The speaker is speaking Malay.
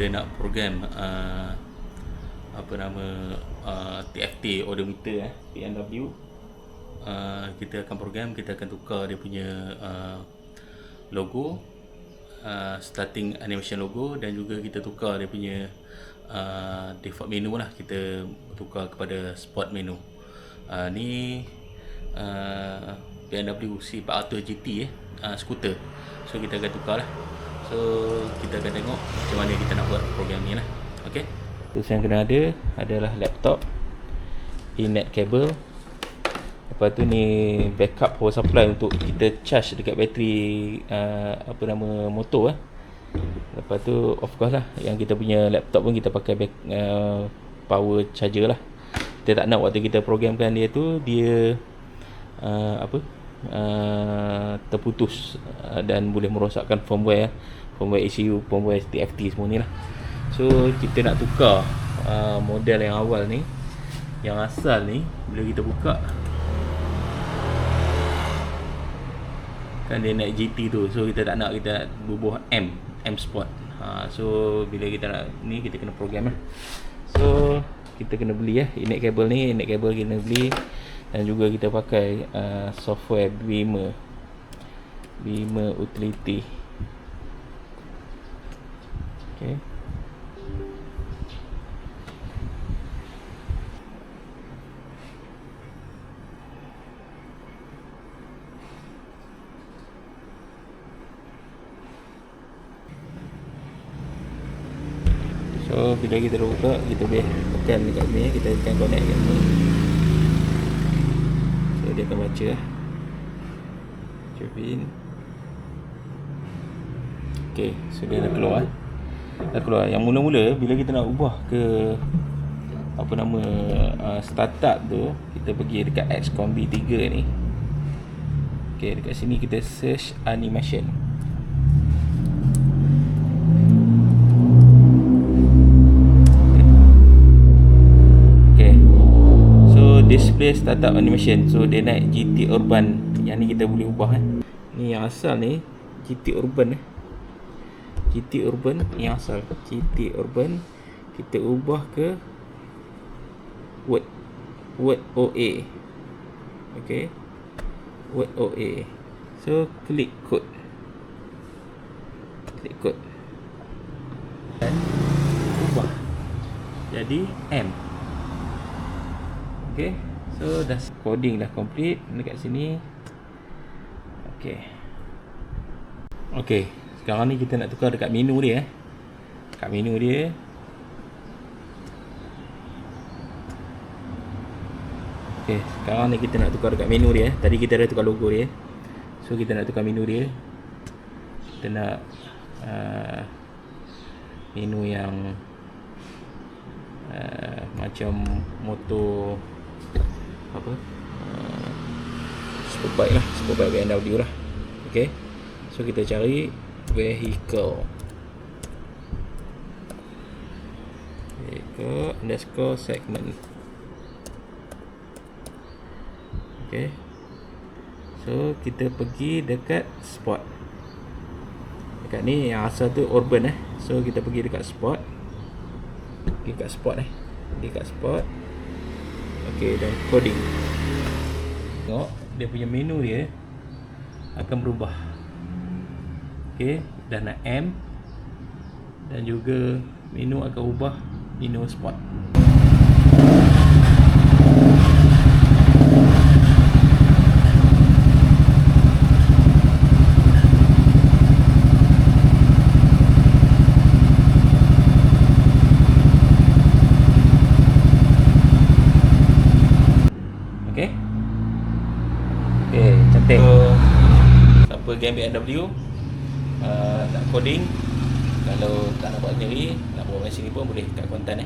kita nak program apa nama TFT odometer BMW, kita akan program, kita akan tukar dia punya logo, starting animation logo, dan juga kita tukar dia punya default menu lah, kita tukar kepada sport menu. Ni BMW C400 GT skuter. So kita akan tukar lah. So kita akan tengok macam mana kita nak buat program ni lah. Okay, terus yang kena ada adalah laptop, in-net cable, lepas tu ni backup power supply untuk kita charge dekat bateri apa nama motor Lepas tu of course lah, yang kita punya laptop pun kita pakai power charger lah. Kita tak nak waktu kita programkan dia tu dia terputus dan boleh merosakkan firmware ECU, firmware TFT semua ni lah. So kita nak tukar model yang awal ni, yang asal ni. Bila kita buka kan dia naik GT tu, so kita tak nak, kita nak bubuh M Sport. So bila kita nak ni, kita kena program lah. So kita kena beli in-net cable ni, in-net cable kena beli, dan juga kita pakai software Beamer Utility. Okay. So bila kita dah buka, kita boleh tekan dekat sini, kita tekan connect kat sini. So dia akan baca Jovin. Okay, so dia dah keluar. Yang mula-mula bila kita nak ubah ke apa nama startup tu, kita pergi dekat XCOM B3 ni. Okay, dekat sini kita search animation. Display startup animation. So dia naik GT Urban. Yang ni kita boleh ubah Ni yang asal ni GT Urban GT Urban yang asal GT Urban. Kita ubah ke Word OA. Okay, Word OA. So klik code dan ubah jadi M. Okay, so dah coding dah complete dekat sini. Okay, sekarang ni kita nak tukar dekat menu dia Dekat menu dia Okay, sekarang ni kita nak tukar dekat menu dia. Tadi kita dah tukar logo dia. So kita nak tukar menu dia. Kita nak menu yang macam motor Superbike BMW lah. Okay, so kita cari vehicle underscore segment. Okay, so kita pergi dekat sport. Dekat ni yang asal tu urban So kita pergi dekat sport. Dekat sport. Okay, dan coding. Tengok dia punya menu dia akan berubah. Okay, dah nak M, dan juga menu akan ubah menu sport. Cantik. Siapa game BMW nak coding, kalau tak nak buat sendiri, nak buat macam ni pun boleh kat konten